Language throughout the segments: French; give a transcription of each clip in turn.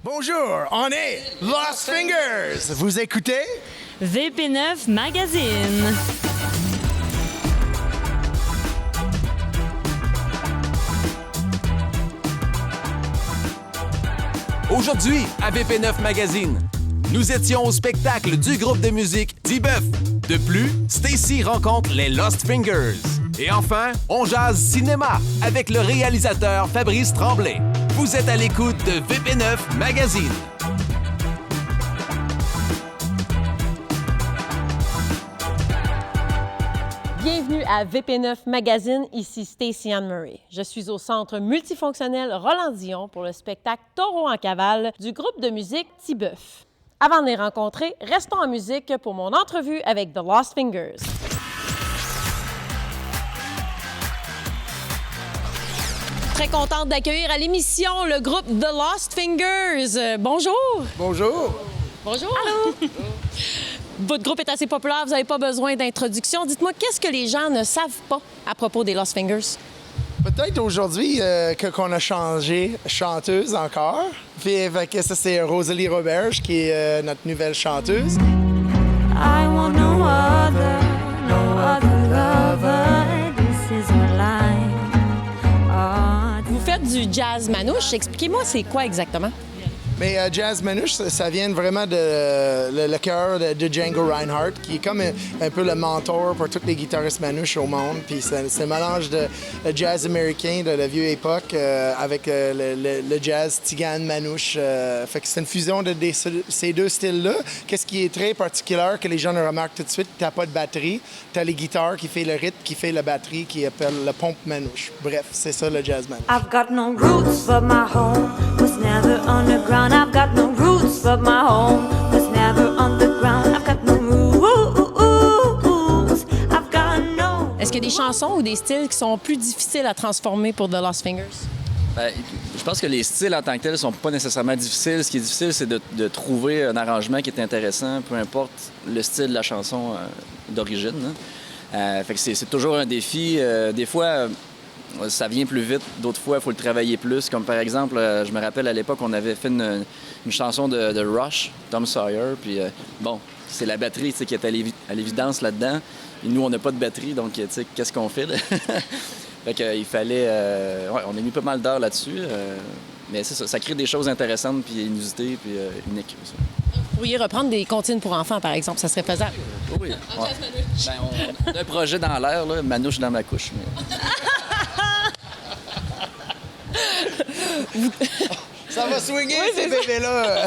Bonjour, on est Lost Fingers. Vous écoutez VP9 Magazine. Aujourd'hui, à VP9 Magazine, nous étions au spectacle du groupe de musique T-Buff. De plus, Stacy rencontre les Lost Fingers. Et enfin, on jase cinéma avec le réalisateur Fabrice Tremblay. Vous êtes à l'écoute de VP9 Magazine. Bienvenue à VP9 Magazine, ici Stacy Ann Murray. Je suis au centre multifonctionnel Roland-Dion pour le spectacle Taureau en cavale du groupe de musique T-Buff. Avant de les rencontrer, restons en musique pour mon entrevue avec The Lost Fingers. Très contente d'accueillir à l'émission le groupe The Lost Fingers. Bonjour! Bonjour. Bonjour! Allô! Votre groupe est assez populaire, vous n'avez pas besoin d'introduction. Dites-moi, qu'est-ce que les gens ne savent pas à propos des Lost Fingers? Peut-être aujourd'hui qu'on a changé chanteuse encore. Puis fait que ça, c'est Rosalie Roberge qui est notre nouvelle chanteuse. I want no other lover. This is my life. Vous faites du jazz manouche. Expliquez-moi, c'est quoi exactement? Mais jazz manouche, ça vient vraiment de le cœur de Django Reinhardt, qui est comme un peu le mentor pour tous les guitaristes manouches au monde. Puis c'est un mélange de jazz américain de la vieille époque avec le jazz tzigane manouche. Fait que c'est une fusion de ces deux styles-là. Qu'est-ce qui est très particulier que les gens le remarquent tout de suite, t'as pas de batterie, t'as les guitares qui fait le rythme, qui fait la batterie, qui appelle le pompe manouche. Bref, c'est ça le jazz manouche. I've got no roots, but my home was never underground. I've got no roots, but my home was never underground. I've got no roots. I've got no. Est-ce qu'il y a des chansons ou des styles qui sont plus difficiles à transformer pour The Lost Fingers? Bien, je pense que les styles en tant que tels sont pas nécessairement difficiles. Ce qui est difficile, c'est de trouver un arrangement qui est intéressant, peu importe le style de la chanson d'origine. Fait que c'est toujours un défi. Des fois, ça vient plus vite. D'autres fois, il faut le travailler plus. Comme par exemple, je me rappelle à l'époque, on avait fait une chanson de Rush, Tom Sawyer. Puis bon, c'est la batterie qui est à l'évidence là-dedans. Et nous, on n'a pas de batterie, donc qu'est-ce qu'on fait? Fait qu'il fallait... on a mis pas mal d'heures là-dessus. Mais c'est ça, ça crée des choses intéressantes, puis inusitées, puis uniques aussi. Vous pourriez reprendre des comptines pour enfants, par exemple. Ça serait faisable. Oui. Ouais. Ben, on a un projet dans l'air, là, manouche dans ma couche. Mais... Ça va swinguer, ces bébés-là!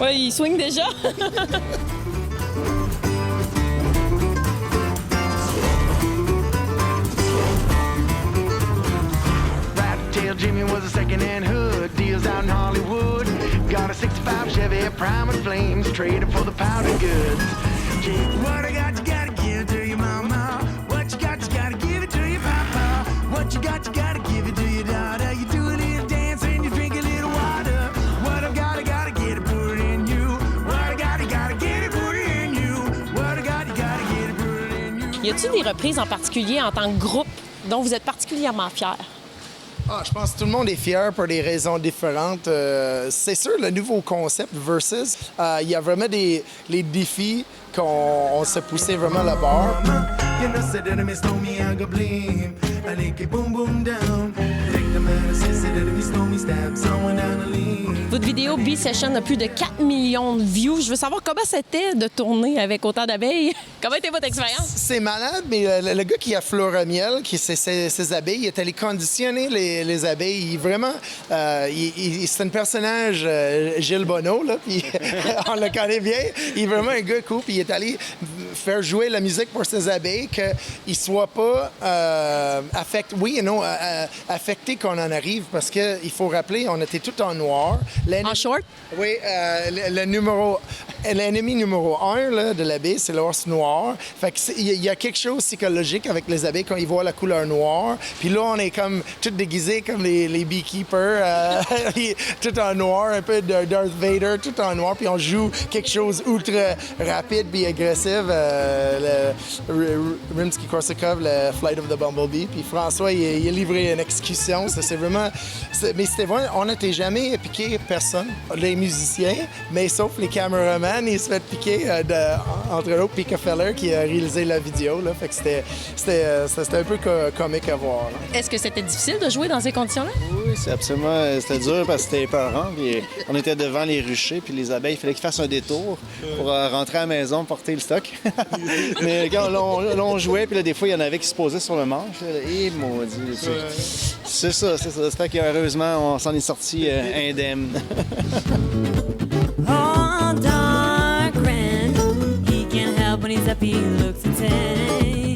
Oui, ils swingent déjà. Rat-tail Jimmy was a second-hand hood. Deals out in Hollywood. Got a 65 Chevy, prime with flames. Traded for the powder goods. What I got, you gotta give it to your mama. What you gotta give it to your papa. What you gotta give it to your daughter. You do a little dance and you drink a little water. What I gotta get it, put it in you. What I gotta get it, put it in you. What I gotta get it, put it in you. Y a-t-il des reprises en particulier en tant que groupe dont vous êtes particulièrement fiers? Ah, je pense que tout le monde est fier pour des raisons différentes. C'est sûr, le nouveau concept Versus, il y a vraiment les défis qu'on s'est poussé vraiment la barre. You know, said that Miss Tommy, I got blame. I like it boom boom down. Take the man, said that Miss Tommy stab someone down the lane. Votre vidéo B-Session a plus de 4 millions de views. Je veux savoir comment c'était de tourner avec autant d'abeilles. Comment était votre expérience? C'est malade, mais le gars qui a fleur à miel, qui c'est ses abeilles, il est allé conditionner les abeilles. Il, vraiment, c'est un personnage, Gilles Bonneau, là, puis on le connaît bien. Il est vraiment un gars cool, puis il est allé faire jouer la musique pour ses abeilles, qu'ils ne soient pas affectés quand on en arrive, parce qu'il faut rappeler, on était tout en noir. En short? Oui, l'ennemi numéro 1 là, de l'abeille, c'est l'ours noir. Fait que il y a quelque chose psychologique avec les abeilles quand ils voient la couleur noire. Puis là, on est comme tout déguisés comme les beekeepers, tout en noir, un peu de Darth Vader, tout en noir. Puis on joue quelque chose ultra rapide puis agressif, Rimsky-Korsakov, le Flight of the Bumblebee. Puis François, il a livré une exécution. Ça, c'est vraiment... Mais c'était vraiment... On n'était jamais piqué personne, les musiciens, mais sauf les caméramans, ils se fait piquer entre autres Pika Feller qui a réalisé la vidéo. Là. Fait que c'était un peu comique à voir. Là. Est-ce que c'était difficile de jouer dans ces conditions-là? Oui, c'est absolument... C'était dur parce que c'était épeurant. Puis on était devant les ruchers, puis les abeilles, il fallait qu'ils fassent un détour pour rentrer à la maison, porter le stock. Mais quand on jouait, puis là, des fois, il y en avait qui se posaient sur le manche. Et maudit. C'est ça. Ça fait qu'heureusement, on s'en est sorti indemne. Oh, dark grand, he can't help when he's up, he looks at 10.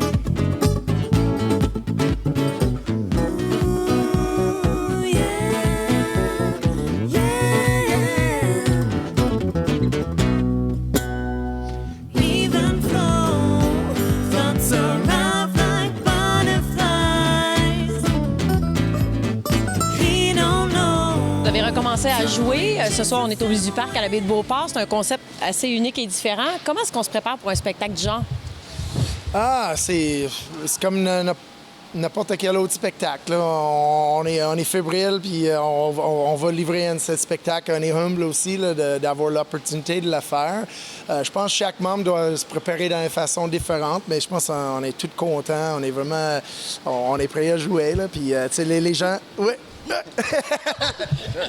Ooh, yeah, yeah. Leave them flow, thoughts arrive like butterflies. He don't know. Vous avez recommencé à jouer. Ce soir, on est au Musée du Parc à la baie de Beauport. C'est un concept assez unique et différent. Comment est-ce qu'on se prépare pour un spectacle du genre? Ah, c'est comme n'importe quel autre spectacle. Là. On est fébrile, puis on va livrer ce spectacle. On est humble aussi là, d'avoir l'opportunité de le faire. Je pense que chaque membre doit se préparer d'une façon différente, mais je pense qu'on est tous contents. On est vraiment... On est prêts à jouer. Là, puis, tu sais, les gens... Ouais.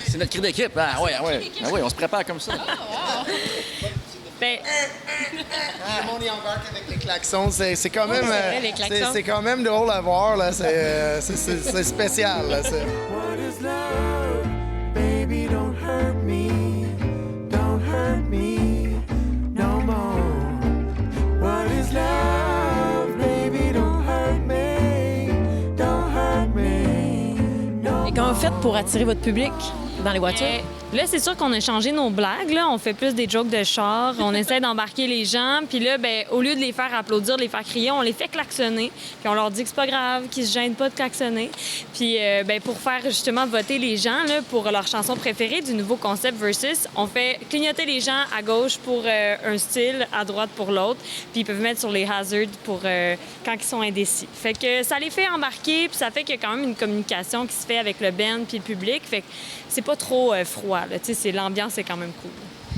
C'est notre cri d'équipe. Ah oui, on se prépare comme ça. Ben, Le monde y embarque avec les klaxons. C'est quand même... vrai, les klaxons. c'est quand même drôle à voir. Là. C'est spécial. Là, What is love? Baby, don't hurt me. Don't hurt me no more. What is love? Baby, don't hurt me. Don't hurt me no Et comment vous faites pour attirer votre public dans les voitures? là, c'est sûr qu'on a changé nos blagues. Là. On fait plus des jokes de char. On essaie d'embarquer les gens. Puis là, ben, au lieu de les faire applaudir, de les faire crier, on les fait klaxonner. Puis on leur dit que c'est pas grave, qu'ils se gênent pas de klaxonner. Puis ben, pour faire justement voter les gens là, pour leur chanson préférée du nouveau concept Versus, on fait clignoter les gens à gauche pour un style, à droite pour l'autre. Puis ils peuvent mettre sur les hazards pour quand ils sont indécis. Fait que ça les fait embarquer. Puis ça fait qu'il y a quand même une communication qui se fait avec le band puis le public. Fait que c'est pas trop froid. Là. L'ambiance est quand même cool.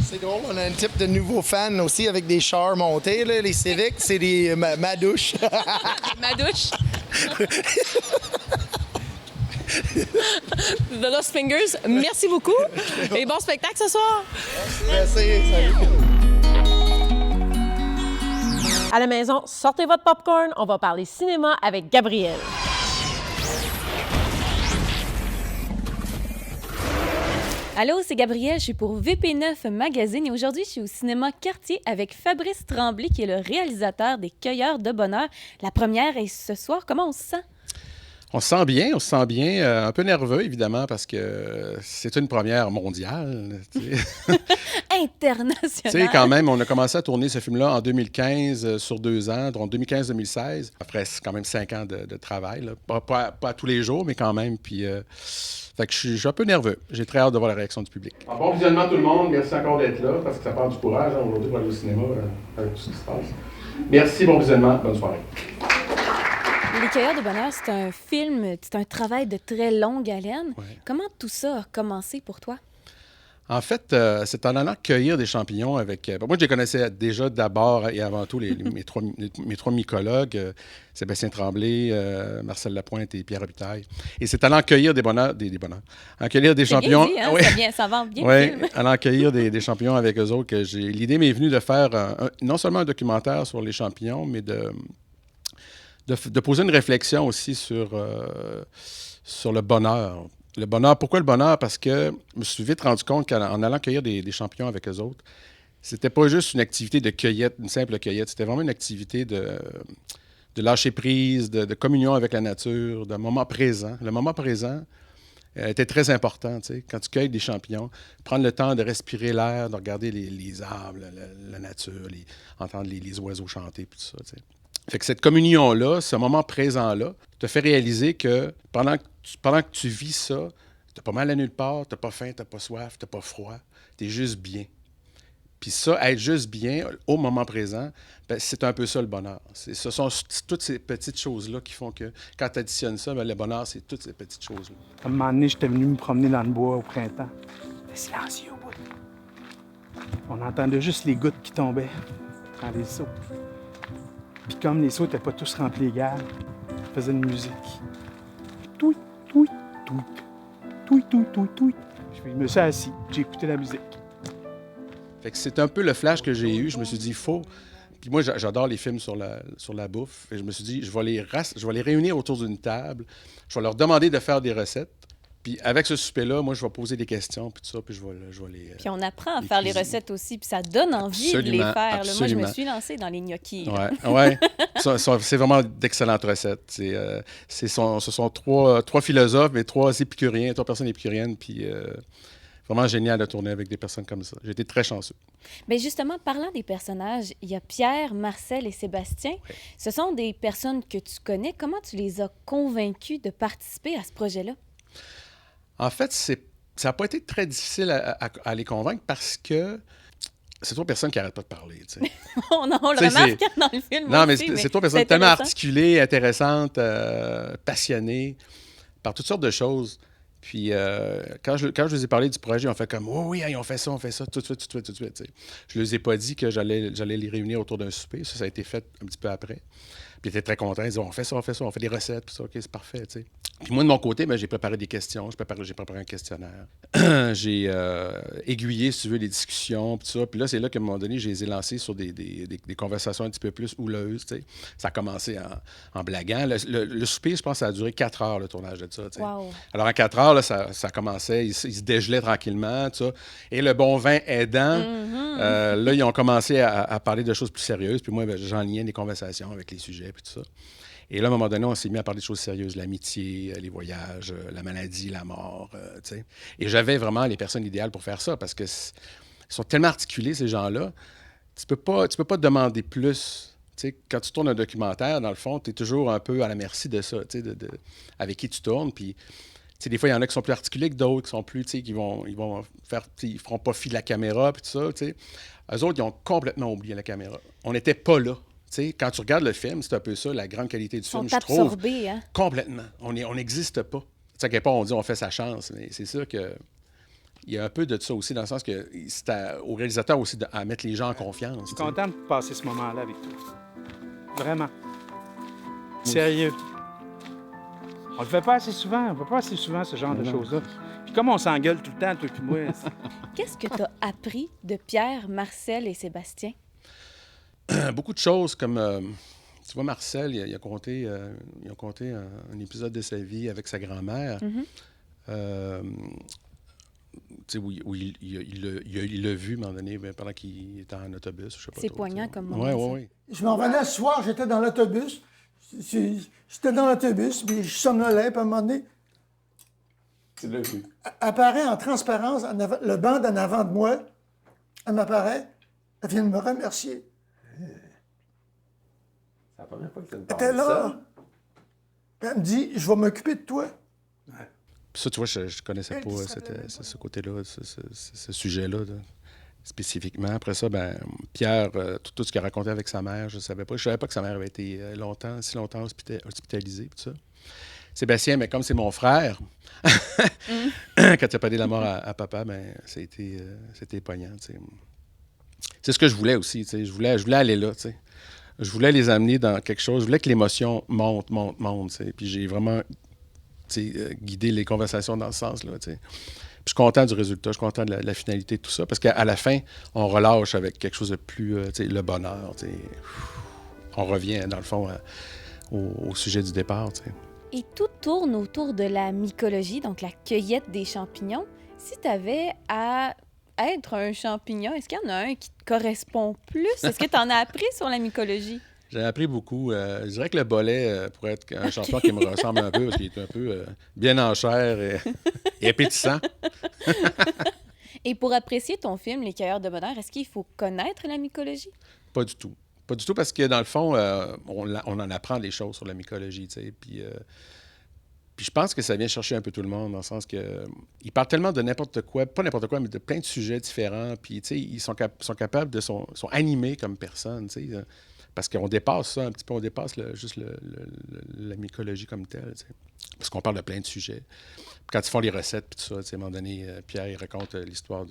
C'est drôle, on a un type de nouveaux fans aussi avec des chars montés. Là. Les Civics, c'est des madouches. Ma douche. The Lost Fingers, merci beaucoup. Et bon spectacle ce soir. Merci, salut. À la maison, sortez votre popcorn. On va parler cinéma avec Gabriel. Allô, c'est Gabrielle, je suis pour VP9 Magazine et aujourd'hui, je suis au cinéma Cartier avec Fabrice Tremblay qui est le réalisateur des Cueilleurs de bonheur. La première est ce soir. Comment on se sent? On se sent bien, un peu nerveux évidemment parce que c'est une première mondiale. International. Tu sais, quand même, on a commencé à tourner ce film-là en 2015 sur 2 ans, donc 2015-2016. Après, c'est quand même 5 ans de travail, là. Pas tous les jours, mais quand même. Puis, fait que je suis un peu nerveux. J'ai très hâte de voir la réaction du public. Bon visionnement tout le monde. Merci encore d'être là parce que ça part du courage aujourd'hui pour aller au cinéma avec tout ce qui se passe. Merci, bon visionnement. Bonne soirée. Les Cueilleurs de bonheur, c'est un film, c'est un travail de très longue haleine. Ouais. Comment tout ça a commencé pour toi? En fait, c'est en allant cueillir des champignons avec... moi, je les connaissais déjà d'abord et avant tout mes trois mycologues, Sébastien Tremblay, Marcel Lapointe et Pierre Robitaille. Et c'est allant cueillir des bonheurs... En cueillir des champignons... Bien dit, hein? Oui. Ça vend bien Oui, le film. allant cueillir des champignons avec eux autres, que l'idée m'est venue de faire non seulement un documentaire sur les champignons, mais de poser une réflexion aussi sur le bonheur. Le bonheur, pourquoi le bonheur? Parce que je me suis vite rendu compte qu'en allant cueillir des champignons avec eux autres, c'était pas juste une activité de cueillette, une simple cueillette, c'était vraiment une activité de lâcher prise, de communion avec la nature, d'un moment présent. Le moment présent était très important, tu sais, quand tu cueilles des champignons, prendre le temps de respirer l'air, de regarder les arbres, la nature, entendre les oiseaux chanter, puis tout ça, tu sais. Fait que cette communion-là, ce moment présent-là, te fait réaliser que pendant que tu vis ça, t'as pas mal à nulle part, t'as pas faim, t'as pas soif, t'as pas froid, t'es juste bien. Puis ça, être juste bien au moment présent, ben, c'est un peu ça le bonheur. Ce sont toutes ces petites choses-là qui font que quand tu additionnes ça, ben, le bonheur, c'est toutes ces petites choses-là. À un moment donné, j'étais venu me promener dans le bois au printemps. C'était silencieux au bout. On entendait juste les gouttes qui tombaient dans les seaux. Puis comme les seaux n'étaient pas tous remplis égales, on faisait une musique. Touit, touit, touit, touit, touit, touit, touit. Je me suis assis, j'ai écouté la musique. Fait que c'est un peu le flash que j'ai eu. Je me suis dit, il faut... Puis moi, j'adore les films sur la bouffe. Et je me suis dit, je vais les réunir autour d'une table. Je vais leur demander de faire des recettes. Puis avec ce souper-là, moi, je vais poser des questions, puis tout ça, puis je vais les... Puis on apprend à faire les recettes aussi, puis ça donne envie de les faire. Là. Moi, je me suis lancée dans les gnocchis. Oui, c'est vraiment d'excellentes recettes. Ce sont trois philosophes, mais trois personnes épicuriennes, puis vraiment génial de tourner avec des personnes comme ça. J'ai été très chanceux. Bien justement, parlant des personnages, il y a Pierre, Marcel et Sébastien. Oui. Ce sont des personnes que tu connais. Comment tu les as convaincus de participer à ce projet-là? En fait, ça n'a pas été très difficile à les convaincre parce que c'est trois personnes qui n'arrêtent pas de parler. Tu sais. on le remarque dans le film. Non, aussi, mais c'est trois personnes tellement articulées, intéressantes, passionnées par toutes sortes de choses. Puis quand je les ai parlé du projet, ils ont fait comme « Oui, on fait ça, tout de suite. » Tu sais. Je ne leur ai pas dit que j'allais les réunir autour d'un souper. Ça a été fait un petit peu après. Puis ils étaient très contents. Ils disaient « On fait ça, on fait des recettes. » Puis ça, OK, c'est parfait. Tu sais. Puis moi, de mon côté, j'ai préparé des questions. J'ai préparé un questionnaire. J'ai aiguillé, si tu veux, les discussions. Puis ça. Puis là, c'est là qu'à un moment donné, je les ai lancés sur des conversations un petit peu plus houleuses. Tu sais. Ça a commencé en blaguant. Le souper, je pense, ça a duré 4 heures, le tournage de ça. Tu sais. Wow. Alors, en 4 heures, là, ça commençait. Ils se dégelaient tranquillement. Tout ça. Et le bon vin aidant, là, ils ont commencé à parler de choses plus sérieuses. Puis moi, j'enlignais des conversations avec les sujets. Puis tout ça. Et là, à un moment donné, on s'est mis à parler de choses sérieuses, l'amitié, les voyages, la maladie, la mort, tu sais. Et j'avais vraiment les personnes idéales pour faire ça parce que ils sont tellement articulés, ces gens-là. Tu peux pas te demander plus. Tu sais, quand tu tournes un documentaire, dans le fond, tu es toujours un peu à la merci de ça, tu sais, avec qui tu tournes. Puis, tu sais, des fois, il y en a qui sont plus articulés que d'autres, qui sont plus, tu sais, ils feront pas fi de la caméra, puis tout ça, tu sais. Eux autres, ils ont complètement oublié la caméra. On n'était pas là. T'sais, quand tu regardes le film, c'est un peu ça, la grande qualité du film, je trouve. Hein? Complètement. On n'existe pas. À quel point on dit on fait sa chance, mais c'est sûr que il y a un peu de ça aussi, dans le sens que c'est au réalisateur aussi à mettre les gens en confiance. Je suis content de passer ce moment-là avec toi. Vraiment. Sérieux. On le fait pas assez souvent. On ne fait pas assez souvent ce genre de choses-là. Puis comme on s'engueule tout le temps, toi et moi... Qu'est-ce que tu as appris de Pierre, Marcel et Sébastien? Beaucoup de choses, comme, tu vois, Marcel, il a conté un épisode de sa vie avec sa grand-mère, où il l'a vu, à un moment donné, pendant qu'il était en autobus, je sais pas. C'est poignant comme moment. Oui. Je m'en venais ce soir, j'étais dans l'autobus. J'étais dans l'autobus, puis je somnolais, puis à un moment donné... Tu l'as vu. Apparaît en transparence, le banc en avant de moi, elle m'apparaît, elle vient de me remercier. C'est la première fois que tu me parles de ça. Elle me dit, je vais m'occuper de toi. Ouais. Puis ça, tu vois, je connaissais pas ce côté-là, ce sujet-là, spécifiquement. Après ça, Pierre, tout ce qu'il a raconté avec sa mère, je savais pas. Je savais pas que sa mère avait été si longtemps hospitalisée, tout ça. Sébastien, mais comme c'est mon frère, quand il a parlé de la mort à papa, c'était poignant, tu sais. C'est ce que je voulais aussi, tu sais. Je voulais aller là, tu sais. Je voulais les amener dans quelque chose. Je voulais que l'émotion monte, tu sais. Puis j'ai vraiment, tu sais, guidé les conversations dans ce sens-là, tu sais. Puis je suis content du résultat, je suis content de la finalité de tout ça, parce qu'à la fin, on relâche avec quelque chose de plus, tu sais, le bonheur, tu sais. On revient, dans le fond, au sujet du départ, tu sais. Et tout tourne autour de la mycologie, donc la cueillette des champignons. Si tu avais à être un champignon, est-ce qu'il y en a un qui te correspond plus? Est-ce que tu en as appris sur la mycologie? J'ai appris beaucoup. Je dirais que le bolet pourrait être un champignon qui me ressemble un peu, parce qu'il est un peu bien en chair et appétissant. Et pour apprécier ton film, Les Cueilleurs de bonheur, est-ce qu'il faut connaître la mycologie? Pas du tout. Pas du tout, parce que dans le fond, on en apprend des choses sur la mycologie, tu sais. Puis Puis je pense que ça vient chercher un peu tout le monde, dans le sens que ils parlent tellement de n'importe quoi, pas n'importe quoi, mais de plein de sujets différents. Puis, tu sais, ils sont capables de... sont animés comme personnes, tu sais. Parce qu'on dépasse ça un petit peu, on dépasse juste la mycologie comme telle, tu sais. Parce qu'on parle de plein de sujets. Puis quand ils font les recettes, puis tout ça, tu sais, à un moment donné, Pierre, il raconte l'histoire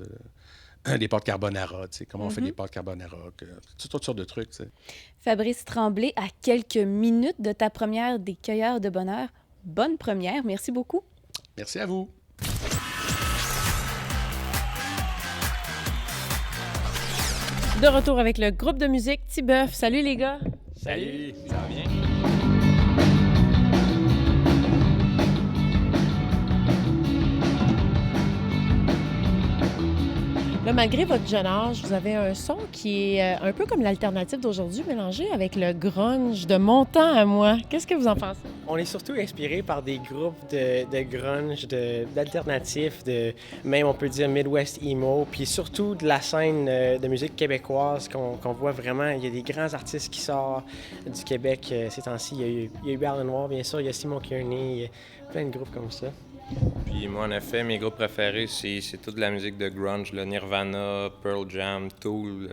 des pâtes carbonara, tu sais, comment on fait des pâtes carbonara, toutes sortes de trucs, tu sais. Fabrice Tremblay, à quelques minutes de ta première des Cueilleurs de bonheur. Bonne première. Merci beaucoup. Merci à vous. De retour avec le groupe de musique T-Buff. Salut les gars. Salut, ça va bien? Là, malgré votre jeune âge, vous avez un son qui est un peu comme l'alternative d'aujourd'hui, mélangé avec le grunge de mon temps à moi. Qu'est-ce que vous en pensez? On est surtout inspiré par des groupes de grunge, d'alternatifs, même on peut dire Midwest emo, puis surtout de la scène de musique québécoise qu'on voit vraiment. Il y a des grands artistes qui sortent du Québec ces temps-ci. Il y a eu Berle Noir, bien sûr, il y a Simon Kearney, il y a plein de groupes comme ça. Puis moi, en effet, mes groupes préférés, c'est toute la musique de grunge, le Nirvana, Pearl Jam, Tool.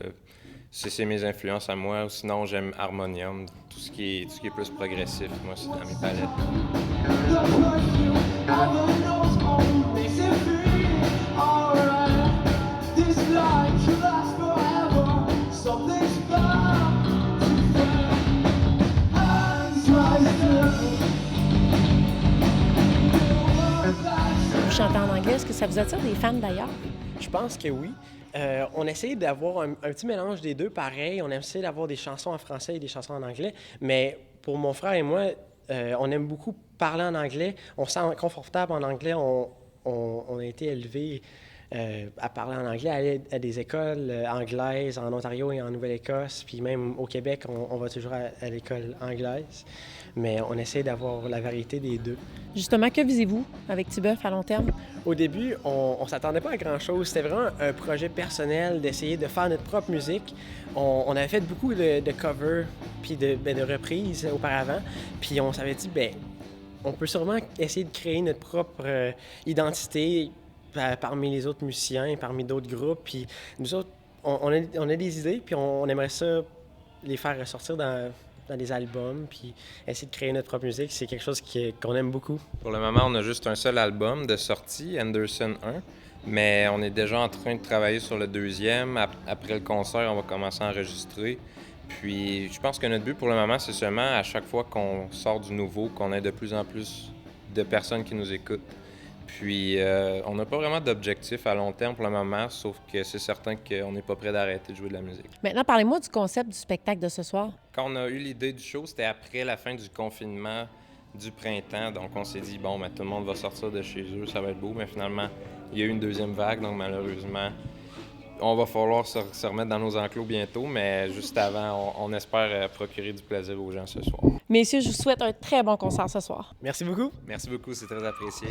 C'est mes influences à moi. Sinon, j'aime Harmonium, tout ce qui est plus progressif. Moi, c'est dans mes palettes. Vous chantez en anglais, est-ce que ça vous attire des fans d'ailleurs? Je pense que oui. On essaye d'avoir un petit mélange des deux, pareil. On essaie d'avoir des chansons en français et des chansons en anglais. Mais pour mon frère et moi, on aime beaucoup parler en anglais. On se sent confortable en anglais. On a été élevés à parler en anglais, à aller à des écoles anglaises en Ontario et en Nouvelle-Écosse. Puis même au Québec, on va toujours à l'école anglaise. Mais on essaie d'avoir la variété des deux. Justement, que visez-vous avec T-Buff à long terme? Au début, on s'attendait pas à grand-chose. C'était vraiment un projet personnel d'essayer de faire notre propre musique. On avait fait beaucoup de covers puis de reprises auparavant. Puis on s'avait dit, on peut sûrement essayer de créer notre propre identité parmi les autres musiciens et parmi d'autres groupes. Puis nous autres, on a des idées, puis on aimerait ça les faire ressortir dans des albums, puis essayer de créer notre propre musique. C'est quelque chose qu'on aime beaucoup. Pour le moment, on a juste un seul album de sortie, Anderson 1, mais on est déjà en train de travailler sur le deuxième. Après le concert, on va commencer à enregistrer. Puis je pense que notre but pour le moment, c'est seulement à chaque fois qu'on sort du nouveau, qu'on ait de plus en plus de personnes qui nous écoutent. Puis on n'a pas vraiment d'objectif à long terme pour le moment, sauf que c'est certain qu'on n'est pas prêt d'arrêter de jouer de la musique. Maintenant, parlez-moi du concept du spectacle de ce soir. Quand on a eu l'idée du show, c'était après la fin du confinement du printemps. Donc on s'est dit, tout le monde va sortir de chez eux, ça va être beau. Mais finalement, il y a eu une deuxième vague, donc malheureusement, on va falloir se remettre dans nos enclos bientôt. Mais juste avant, on espère procurer du plaisir aux gens ce soir. Messieurs, je vous souhaite un très bon concert ce soir. Merci beaucoup. Merci beaucoup, c'est très apprécié.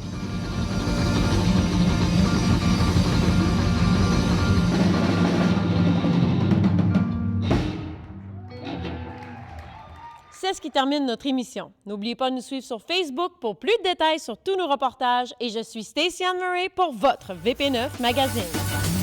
C'est ce qui termine notre émission. N'oubliez pas de nous suivre sur Facebook pour plus de détails sur tous nos reportages et je suis Stacey Anne Murray pour votre VP9 Magazine.